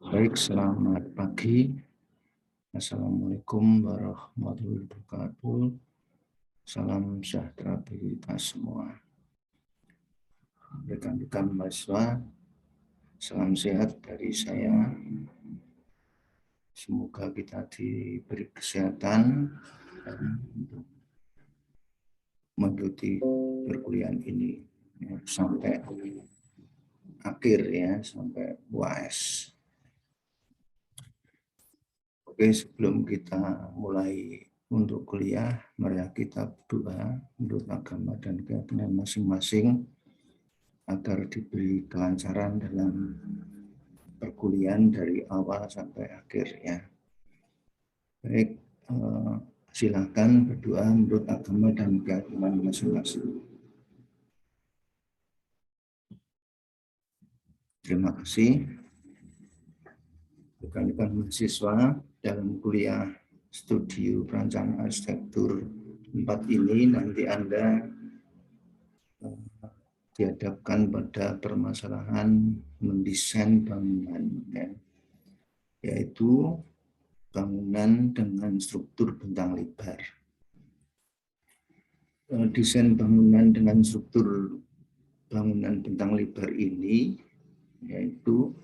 Baik, selamat pagi. Assalamualaikum warahmatullahi wabarakatuh. Salam sejahtera bagi kita semua. Rekan-rekan mahasiswa, salam sehat dari saya. Semoga kita diberi kesehatan untuk mengikuti perkuliahan ini sampai akhir sampai UAS. Oke, sebelum kita mulai untuk kuliah, mari kita berdoa menurut agama dan keyakinan masing-masing agar diberi kelancaran dalam perkuliahan dari awal sampai akhir ya. Baik, silakan berdoa menurut agama dan keyakinan masing-masing. Terima kasih. Rekan-rekan mahasiswa dalam kuliah studi perancangan arsitektur 4 ini nanti Anda dihadapkan pada permasalahan mendesain bangunan, yaitu bangunan dengan struktur bentang lebar. Desain bangunan dengan struktur bangunan bentang lebar ini, yaitu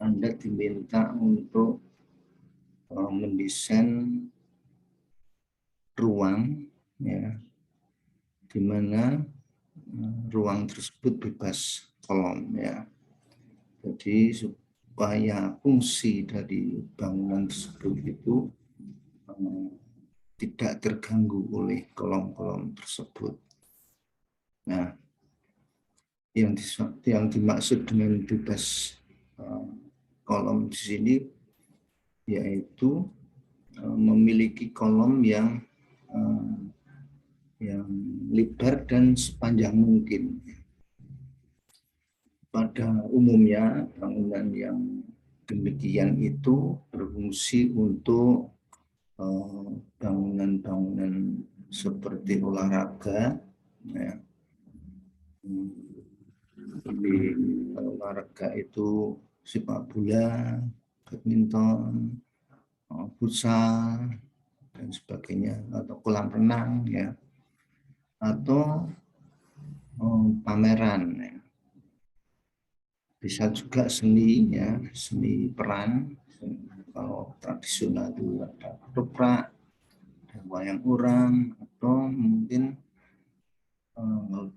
Anda diminta untuk mendesain ruang, di mana ruang tersebut bebas kolom, Jadi supaya fungsi dari bangunan tersebut itu tidak terganggu oleh kolom-kolom tersebut. Nah, yang dimaksud dengan bebas kolom di sini yaitu memiliki kolom yang lebar dan sepanjang mungkin. Pada umumnya bangunan yang demikian itu berfungsi untuk bangunan-bangunan seperti olahraga, Jadi olahraga itu sepak bola, badminton, futsal dan sebagainya, atau kolam renang atau pameran. Bisa juga seni seni peran. Kalau tradisional itu ada ketoprak, ada wayang orang, atau mungkin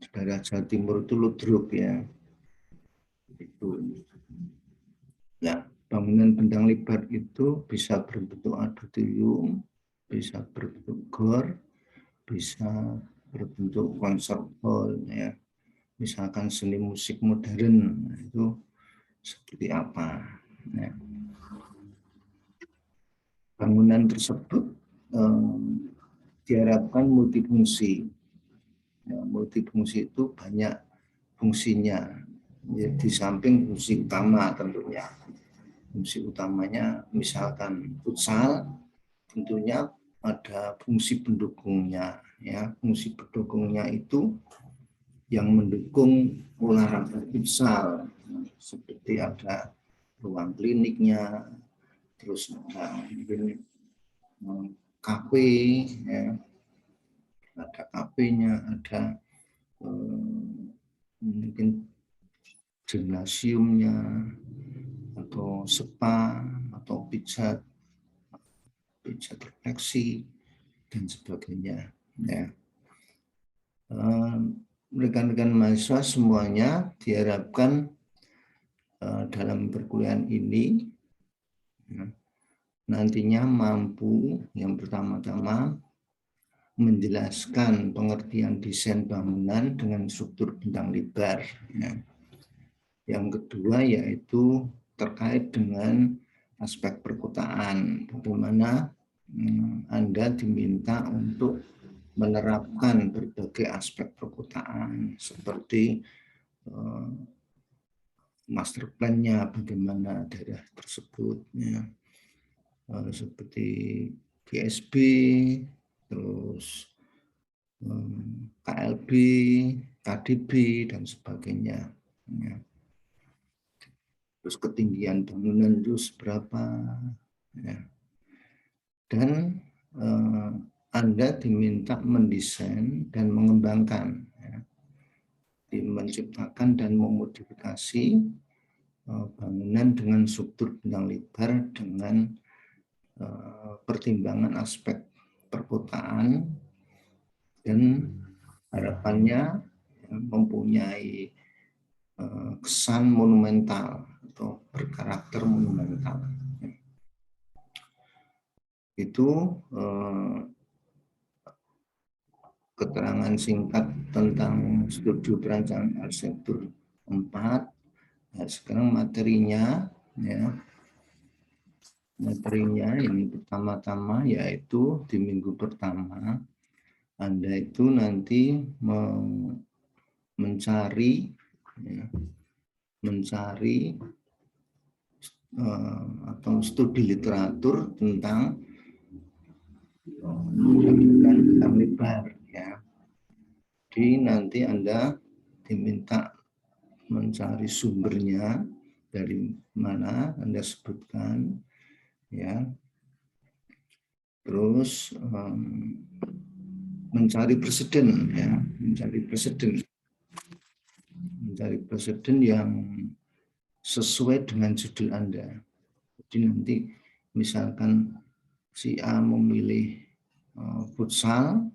di daerah Jawa Timur itu ludruk Itu. Ya, bangunan bentang lebar itu bisa berbentuk auditorium, bisa berbentuk gor, bisa berbentuk concert hall Misalkan seni musik modern itu seperti apa. Bangunan tersebut diharapkan multifungsi. Multifungsi itu banyak fungsinya. Di samping fungsi utama tentunya. Fungsi utamanya misalkan futsal, tentunya ada fungsi pendukungnya. Fungsi pendukungnya itu yang mendukung olahraga futsal, seperti ada ruang kliniknya, terus ada kafe, ada kafenya, ada mungkin gimnasiumnya, atau spa, atau pijat refleksi dan sebagainya. Rekan-rekan mahasiswa semuanya diharapkan dalam perkuliahan ini nantinya mampu yang pertama-tama menjelaskan pengertian desain bangunan dengan struktur bentang lebar. Yang kedua yaitu terkait dengan aspek perkotaan, bagaimana Anda diminta untuk menerapkan berbagai aspek perkotaan seperti master plan-nya, bagaimana daerah tersebut, seperti GSB, terus KLB, KDB, dan sebagainya. terus ketinggian bangunan itu seberapa, ya. Dan Anda diminta mendesain dan mengembangkan, ya, menciptakan dan memodifikasi bangunan dengan struktur bentang lebar dengan pertimbangan aspek perkotaan dan harapannya mempunyai kesan monumental atau berkarakter monumental. Itu keterangan singkat tentang studi perancangan arsitektur 4. Nah, sekarang materinya, ya. Materinya ini pertama-tama yaitu di minggu pertama Anda itu nanti mencari, ya, atau studi literatur tentang bentang lebar, ya. Jadi nanti Anda diminta mencari sumbernya dari mana Anda sebutkan, ya. Terus mencari preseden, ya, mencari preseden yang sesuai dengan judul Anda. Jadi nanti misalkan si A memilih futsal,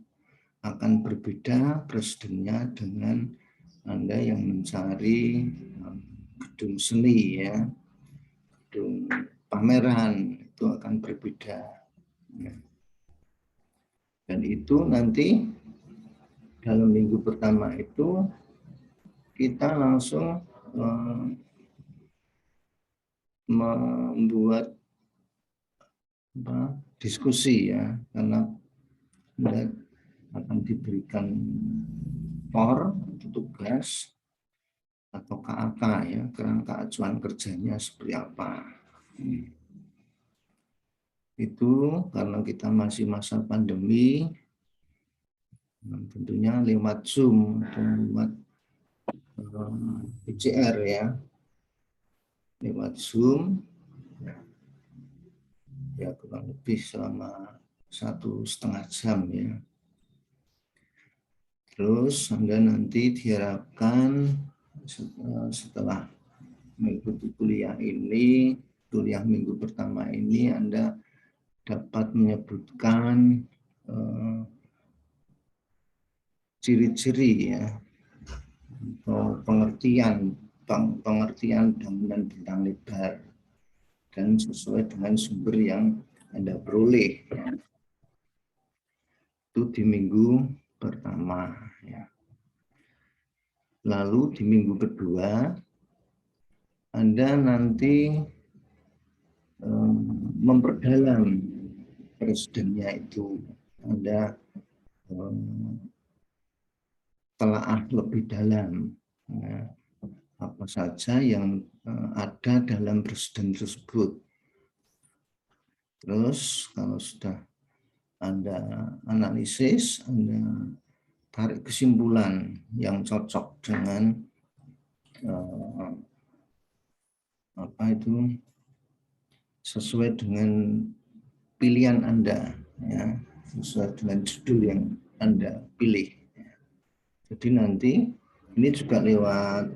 akan berbeda presidennya dengan Anda yang mencari gedung seni, ya, gedung pameran, itu akan berbeda. Dan itu nanti dalam minggu pertama itu kita langsung membuat diskusi, ya, karena akan diberikan tugas atau KAK, ya, kerangka acuan kerjanya seperti apa. Itu karena kita masih masa pandemi, tentunya lewat Zoom atau lewat PCR, ya, lewat Zoom, ya, kurang lebih selama 1,5 jam, ya. Terus Anda nanti diharapkan setelah mengikuti kuliah minggu pertama ini Anda dapat menyebutkan ciri-ciri, ya, atau pengertian bangunan bentang lebar dan sesuai dengan sumber yang Anda peroleh, ya. Itu di minggu pertama, ya. Lalu di minggu kedua Anda nanti memperdalam presidennya itu. Anda telaah lebih dalam, ya, apa saja yang ada dalam presiden tersebut. Terus kalau sudah Anda analisis, Anda tarik kesimpulan yang cocok dengan sesuai dengan pilihan Anda, ya, sesuai dengan judul yang Anda pilih. Jadi nanti ini juga lewat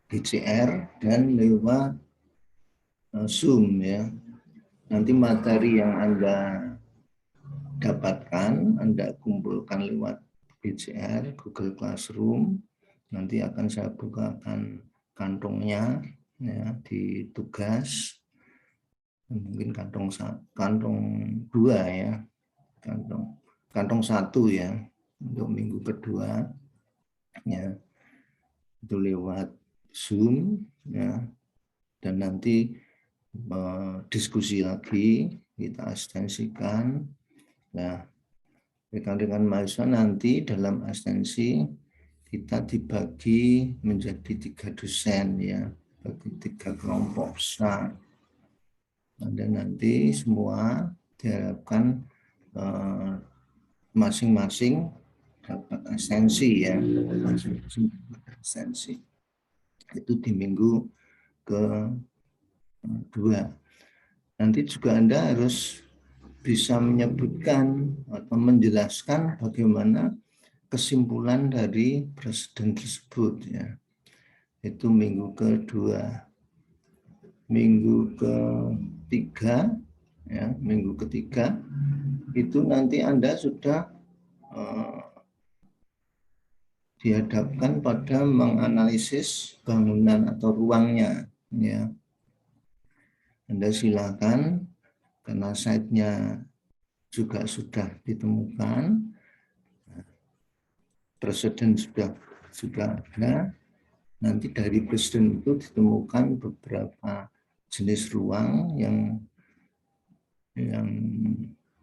PCR dan lewat Zoom, ya. Nanti materi yang Anda dapatkan, Anda kumpulkan lewat PCR, Google Classroom. Nanti akan saya bukakan kantongnya, ya, di tugas. Mungkin kantong 2, ya, kantong 1, ya, untuk minggu kedua, ya, itu lewat Zoom, ya, dan nanti diskusi lagi, kita asistensikan. Nah, rekan-rekan mahasiswa nanti dalam asistensi kita dibagi menjadi 3 dosen, ya, bagi 3 kelompok besar. Dan nanti semua diharapkan masing-masing dapat asistensi, ya, asistensi. itu di minggu kedua. Nanti juga Anda harus bisa menyebutkan atau menjelaskan bagaimana kesimpulan dari presiden tersebut ya. Itu minggu kedua. Minggu ketiga ya, minggu ketiga itu nanti Anda sudah dihadapkan pada menganalisis bangunan atau ruangnya ya. Anda silakan karena site-nya juga sudah ditemukan, presiden sudah ada. Nanti dari presiden itu ditemukan beberapa jenis ruang yang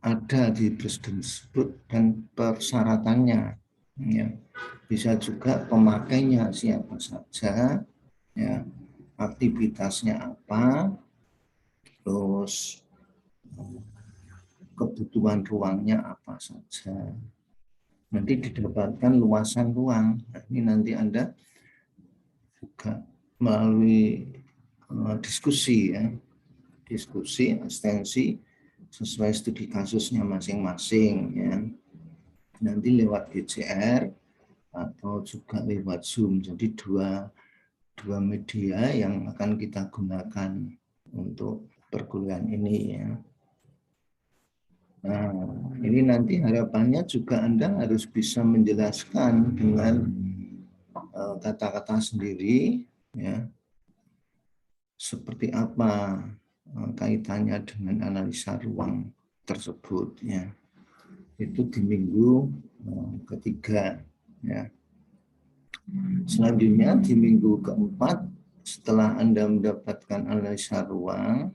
ada di presiden tersebut dan persyaratannya ya. Bisa juga pemakainya siapa saja ya, aktivitasnya apa, terus kebutuhan ruangnya apa saja. Nanti didapatkan luasan ruang. Nah, ini nanti Anda juga melalui diskusi ya, diskusi ekstensi sesuai studi kasusnya masing-masing ya. Nanti lewat GCR atau juga lewat Zoom. Jadi dua media yang akan kita gunakan untuk perkuliahan ini ya. Nah, ini nanti harapannya juga Anda harus bisa menjelaskan dengan kata-kata sendiri ya, seperti apa kaitannya dengan analisa ruang tersebut ya. Itu di minggu ketiga ya. Selanjutnya di minggu keempat setelah Anda mendapatkan analisa ruang,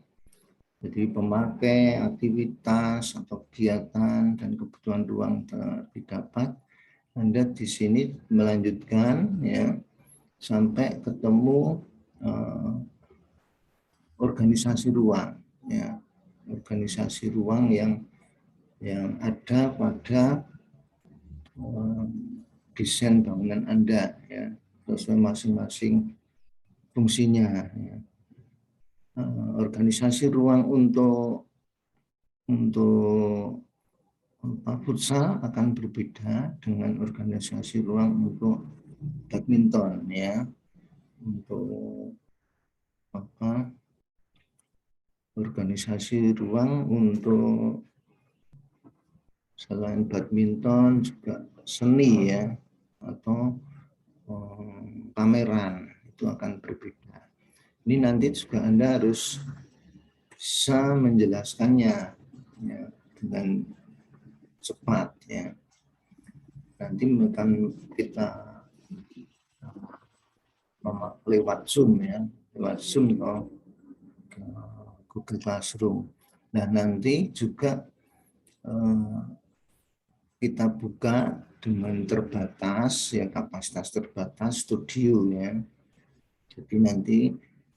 jadi pemakai, aktivitas atau kegiatan dan kebutuhan ruang didapat, Anda di sini melanjutkan ya sampai ketemu organisasi ruang ya, organisasi ruang yang ada pada desain bangunan Anda ya, sesuai masing-masing fungsinya ya. Organisasi ruang untuk futsal akan berbeda dengan organisasi ruang untuk badminton ya. Untuk organisasi ruang untuk selain badminton juga seni ya, atau pameran itu akan berbeda. Ini nanti juga Anda harus bisa menjelaskannya ya, dengan cepat ya. Nanti akan kita lewat Zoom ya, lewat Zoom atau Google Classroom. Nah nanti juga kita buka dengan terbatas ya, kapasitas terbatas studio ya. Jadi nanti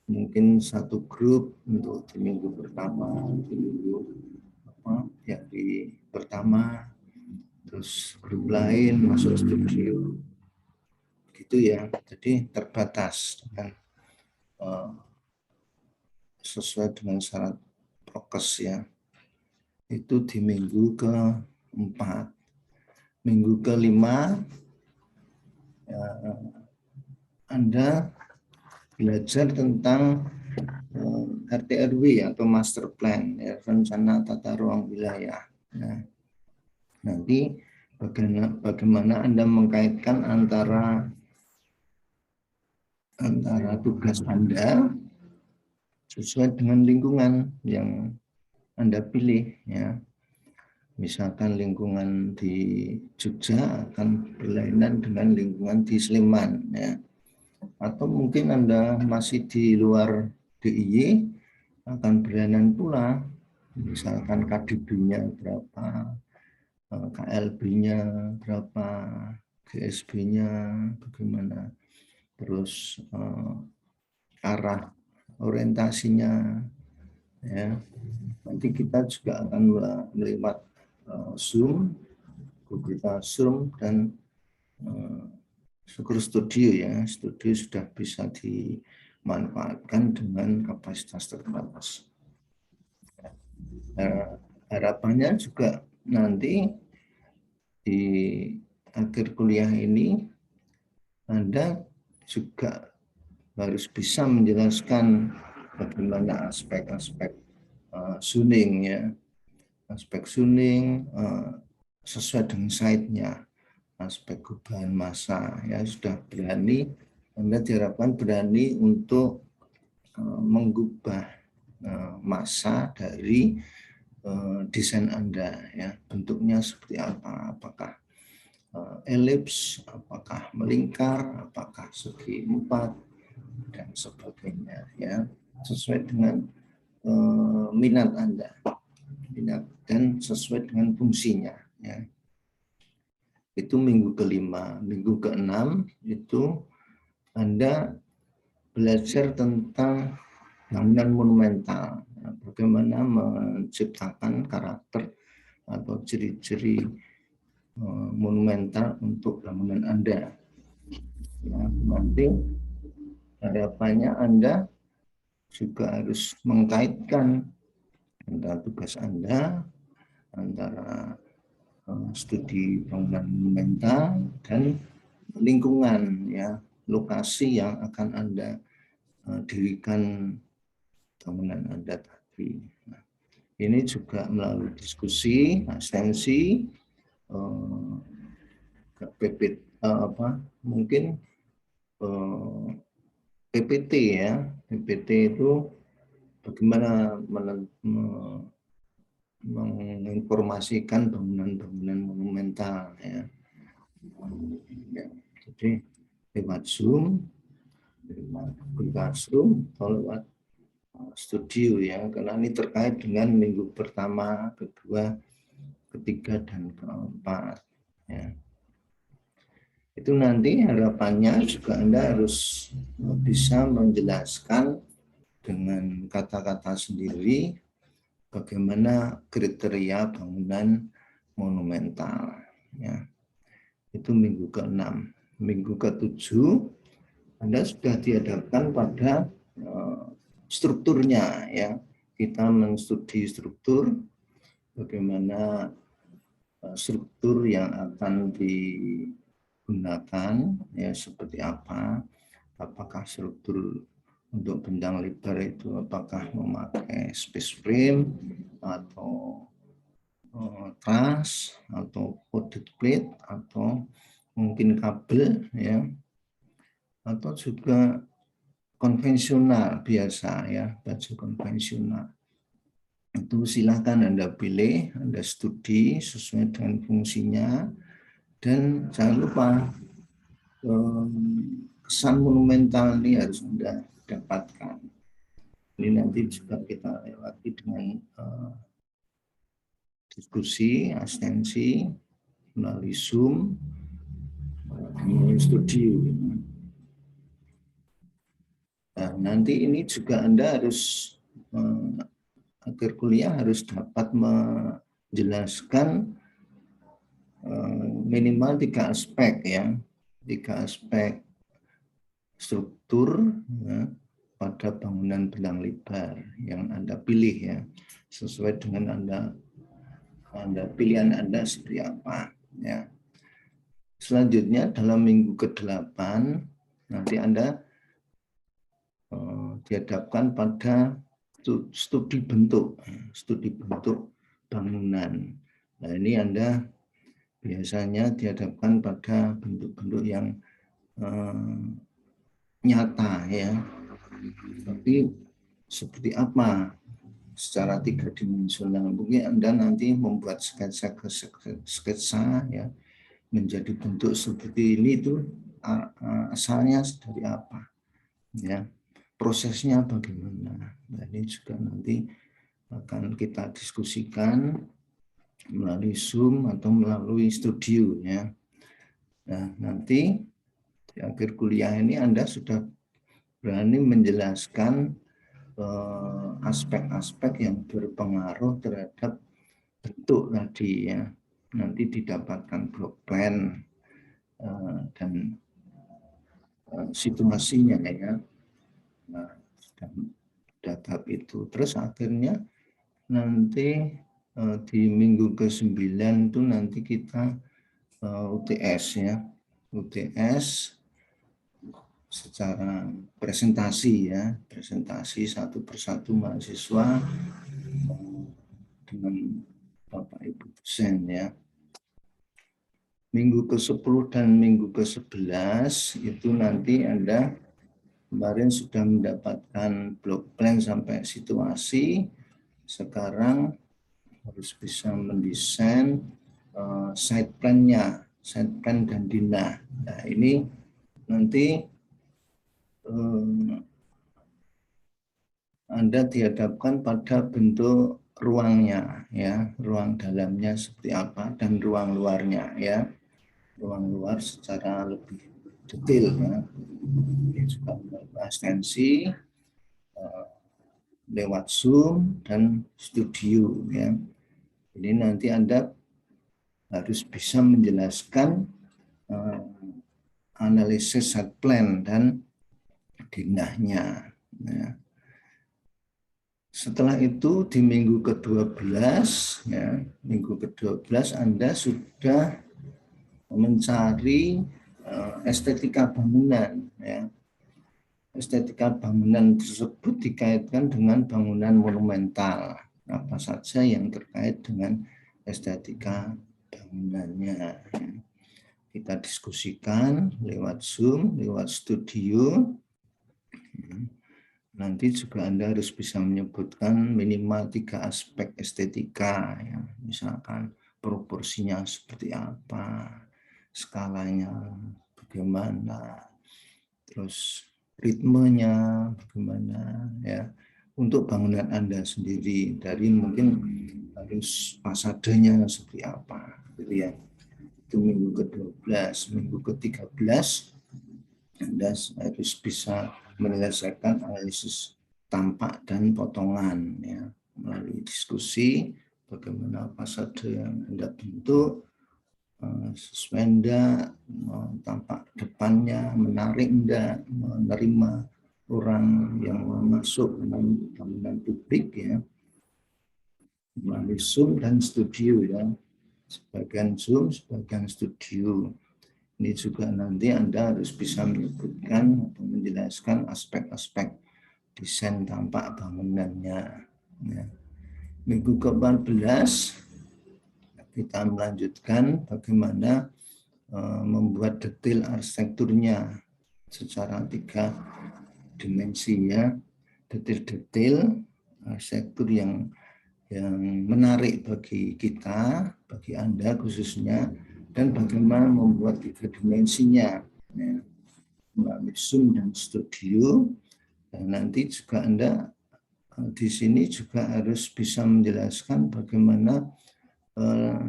mungkin satu grup untuk di minggu pertama, di minggu pertama, terus grup lain masuk studio gitu ya. Jadi terbatas dengan sesuai dengan syarat prokes ya. Itu di minggu keempat. Minggu kelima ya, Anda belajar tentang RT/RW atau master plan ya, rencana tata ruang wilayah. Nah, nanti bagaimana Anda mengkaitkan antara tugas Anda sesuai dengan lingkungan yang Anda pilih ya. Misalkan lingkungan di Jogja akan berlainan dengan lingkungan di Sleman ya. Atau mungkin Anda masih di luar DIY akan berlainan pula. Misalkan KDB-nya berapa, KLB-nya berapa, GSB-nya bagaimana, terus arah orientasinya ya. Nanti kita juga akan melewat Zoom, Google Classroom dan syukur studio ya, studio sudah bisa dimanfaatkan dengan kapasitas terbatas. Harapannya juga nanti di akhir kuliah ini Anda juga harus bisa menjelaskan bagaimana aspek-aspek zoning ya, aspek zoning sesuai dengan site-nya, aspek gubahan massa ya, sudah berani, Anda diharapkan berani untuk mengubah massa dari desain Anda ya, bentuknya seperti apa, apakah elips, apakah melingkar, apakah segi empat dan sebagainya ya, sesuai dengan minat Anda, minat dan sesuai dengan fungsinya ya. Itu minggu kelima. Minggu keenam itu Anda belajar tentang bangunan monumental, bagaimana menciptakan karakter atau ciri-ciri monumental untuk bangunan Anda. Ya, nanti harapannya Anda juga harus mengkaitkan antara tugas Anda antara studi bangunan monumental dan lingkungan ya, lokasi yang akan Anda dirikan bangunan Anda tadi. Nah, ini juga melalui diskusi, ekstensi, mungkin PPT ya. PPT itu bagaimana menginformasikan bangunan-bangunan monumental ya. Jadi lewat Zoom, lewat Classroom, atau lewat studio ya, karena ini terkait dengan minggu pertama, kedua, ketiga, dan keempat ya. Itu nanti harapannya juga Anda harus bisa menjelaskan dengan kata-kata sendiri bagaimana kriteria bangunan monumental ya. Itu minggu ke-6. Minggu ke-7 Anda sudah dihadapkan pada strukturnya ya. Kita menstudi struktur, bagaimana struktur yang akan digunakan ya, seperti apa, apakah struktur untuk bentang lebar itu apakah memakai space frame atau truss atau coated plate atau mungkin kabel ya, atau juga konvensional biasa ya, baju konvensional. Itu silakan Anda pilih, Anda studi sesuai dengan fungsinya, dan jangan lupa kesan monumental ini harus Anda dapatkan. Ini nanti juga kita lewati dengan diskusi, ekstensi, melalui Zoom, melalui studio. Nah, nanti ini juga Anda harus akhir kuliah harus dapat menjelaskan minimal 3 aspek ya, 3 aspek struktur ya, pada bangunan bentang lebar yang Anda pilih ya, sesuai dengan pilihan Anda seperti apa ya. Selanjutnya dalam minggu ke-8 nanti Anda dihadapkan pada studi bentuk bangunan. Nah, ini Anda biasanya dihadapkan pada bentuk-bentuk yang nyata ya. Tapi seperti apa secara 3 dimensional? Mungkin Anda nanti membuat sketsa ya, menjadi bentuk seperti ini itu asalnya dari apa ya, prosesnya bagaimana. Nah, ini juga nanti akan kita diskusikan melalui Zoom atau melalui studio ya. Nah, nanti di akhir kuliah ini Anda sudah berani menjelaskan aspek-aspek yang berpengaruh terhadap bentuk tadi ya. Nanti didapatkan block plan dan situasinya ya. Nah, tahap itu. Terus akhirnya nanti di minggu ke-9 itu nanti kita UTS ya. UTS secara presentasi ya, presentasi satu persatu mahasiswa dengan Bapak Ibu dosen ya. Minggu ke-10 dan minggu ke-11 itu nanti Anda kemarin sudah mendapatkan block plan sampai situasi, sekarang harus bisa mendesain side plan-nya, side plan dan dinah. Nah ini nanti Anda dihadapkan pada bentuk ruangnya, ya, ruang dalamnya seperti apa dan ruang luarnya, ya, ruang luar secara lebih detail, ya. Ini juga asistensi lewat Zoom dan studio, ya. Jadi nanti Anda harus bisa menjelaskan analisis site plan dan dinahnya. Ya. Setelah itu di minggu ke-12, ya, minggu ke-12 Anda sudah mencari estetika bangunan. Ya. Estetika bangunan tersebut dikaitkan dengan bangunan monumental. Apa saja yang terkait dengan estetika bangunannya. Ya. Kita diskusikan lewat Zoom, lewat studio. Nanti juga Anda harus bisa menyebutkan minimal 3 aspek estetika, ya. Misalkan proporsinya seperti apa, skalanya bagaimana, terus ritmenya bagaimana, ya, untuk bangunan Anda sendiri. Dari mungkin harus fasadenya seperti apa, gitu ya. Itu minggu ke-12, minggu ke-13 Anda harus bisa menyelesaikan analisis tampak dan potongan, ya, melalui diskusi bagaimana fasade yang Anda bentuk sesuai enggak, tampak depannya menarik enggak, menerima orang yang masuk dalam bangunan publik, ya, melalui Zoom dan studio, ya, sebagian Zoom, sebagian studio. Ini juga nanti Anda harus bisa menyebutkan atau menjelaskan aspek-aspek desain tampak bangunannya. Ya. Minggu ke-14 kita melanjutkan bagaimana membuat detail arsitekturnya secara 3 dimensinya, detail-detail arsitektur yang menarik bagi kita, bagi Anda khususnya, dan bagaimana membuat 3 dimensinya, ya, melalui Zoom dan studio. Dan nanti juga Anda di sini juga harus bisa menjelaskan bagaimana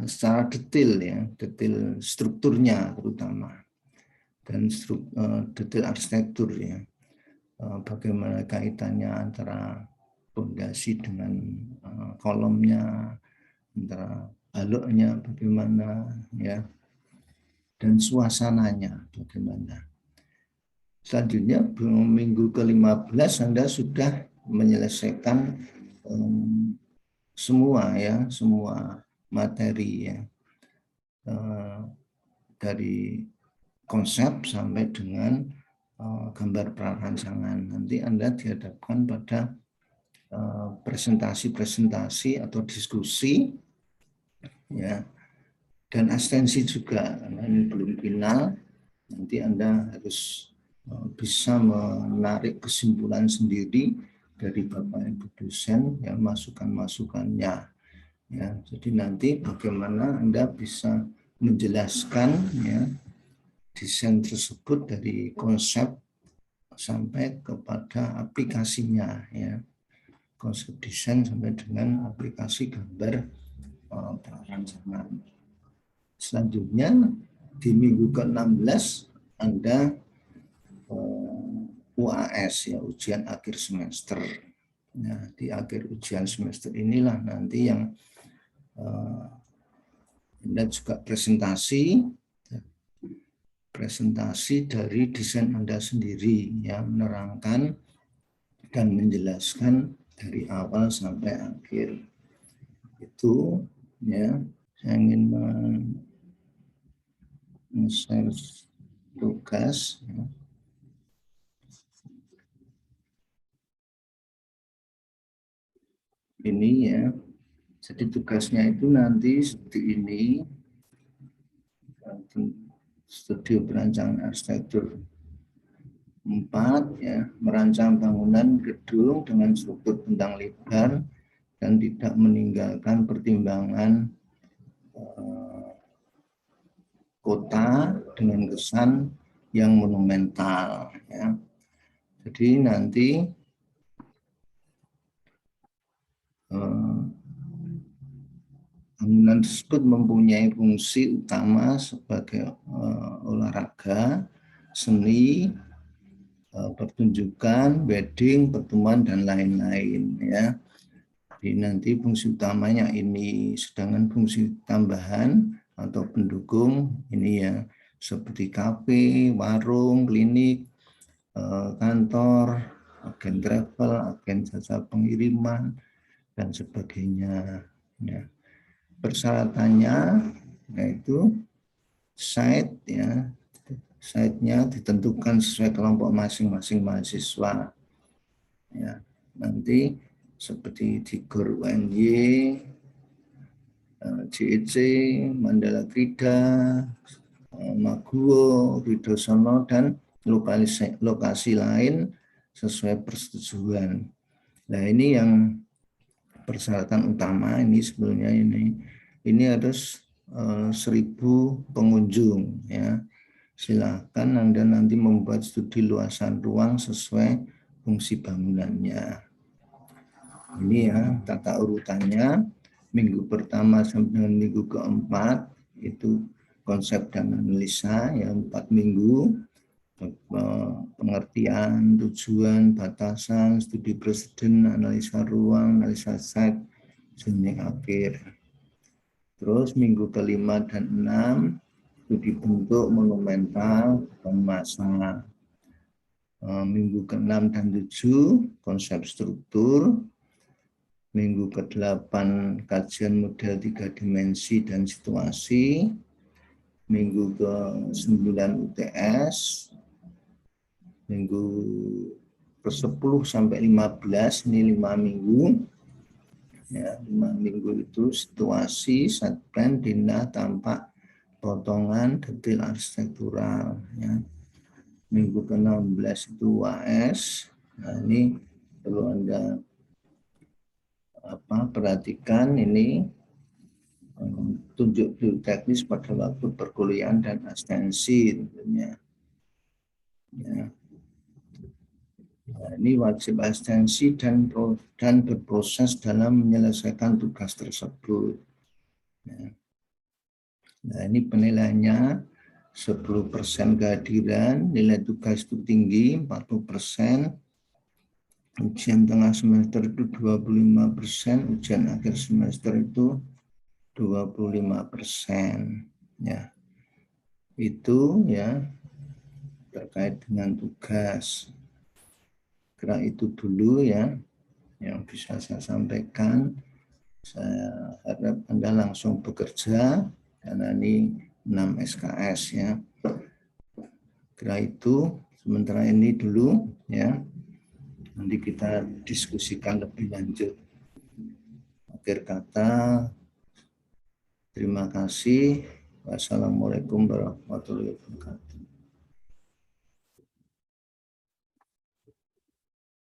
secara detail, ya, detail strukturnya terutama, dan detail arsitektur, ya, bagaimana kaitannya antara fondasi dengan kolomnya, antara baloknya bagaimana, ya, dan suasananya bagaimana. Selanjutnya minggu ke-15 Anda sudah menyelesaikan semua, ya, semua materi, ya, dari konsep sampai dengan gambar prarancangan. Nanti Anda dihadapkan pada presentasi-presentasi atau diskusi, ya, dan asistensi juga, karena ini belum final. Nanti Anda harus bisa menarik kesimpulan sendiri dari Bapak Ibu dosen, ya, masukan-masukannya, ya. Jadi nanti bagaimana Anda bisa menjelaskan, ya, desain tersebut dari konsep sampai kepada aplikasinya, ya, konsep desain sampai dengan aplikasi gambar perancangan. Selanjutnya di minggu ke-16 Anda UAS, ya, ujian akhir semester. Nah, di akhir ujian semester inilah nanti yang Anda juga presentasi presentasi dari desain Anda sendiri, ya, menerangkan dan menjelaskan dari awal sampai akhir. Itu, ya, saya ingin men-share tugas, ya. Ini, ya, jadi tugasnya itu nanti seperti ini, studi perancangan arsitektur 4, ya, merancang bangunan gedung dengan struktur bentang lebar dan tidak meninggalkan pertimbangan kota dengan kesan yang monumental, ya. Jadi nanti bangunan tersebut mempunyai fungsi utama sebagai olahraga, seni, pertunjukan, wedding, pertemuan, dan lain-lain, ya. Jadi nanti fungsi utamanya ini, sedangkan fungsi tambahan atau pendukung ini, ya, seperti kafe, warung, klinik, kantor, agen travel, agen jasa pengiriman, dan sebagainya, ya. Persyaratannya yaitu site, ya, site-nya ditentukan sesuai kelompok masing-masing mahasiswa, ya. Nanti seperti di GOR UNY, JEC, Mandala Krida, Maguwo, Widosono, dan lokasi lain sesuai persetujuan. Nah, ini yang persyaratan utama. Ini sebenarnya ini harus 1.000 pengunjung, ya. Silakan Anda nanti membuat studi luasan ruang sesuai fungsi bangunannya. Ini, ya, tata urutannya. Minggu pertama sampai dengan minggu keempat itu konsep dan analisa, ya, 4 minggu. Pengertian, tujuan, batasan, studi presiden, analisa ruang, analisa site, sampai akhir. Terus minggu kelima dan 6 studi bentuk monumental dan massa. Minggu ke-6 dan 7 konsep struktur. Minggu ke-8 kajian model 3 dimensi dan situasi. Minggu ke-9 UTS. Minggu ke-10 sampai 15, ini 5 minggu. Ya, 5 minggu itu situasi, site plan, dinah, tampak, potongan, detail arsitektural, ya. Minggu ke-16 itu UAS. Nah, ini perlu Anda perhatikan, ini tunjuk teknis pada waktu perkuliahan dan asistensi tentunya, ya. Nah, ini wajib asistensi dan berproses dalam menyelesaikan tugas tersebut, ya. Nah, ini penilaiannya 10% kehadiran, nilai tugas itu tinggi 40%, ujian tengah semester itu 25%, ujian akhir semester itu 25%, ya. Itu, ya, terkait dengan tugas. Kira itu dulu, ya, yang bisa saya sampaikan. Saya harap Anda langsung bekerja karena ini 6 SKS, ya. Kira itu sementara ini dulu, ya. Nanti kita diskusikan lebih lanjut. Akhir kata, terima kasih. Wassalamualaikum warahmatullahi wabarakatuh.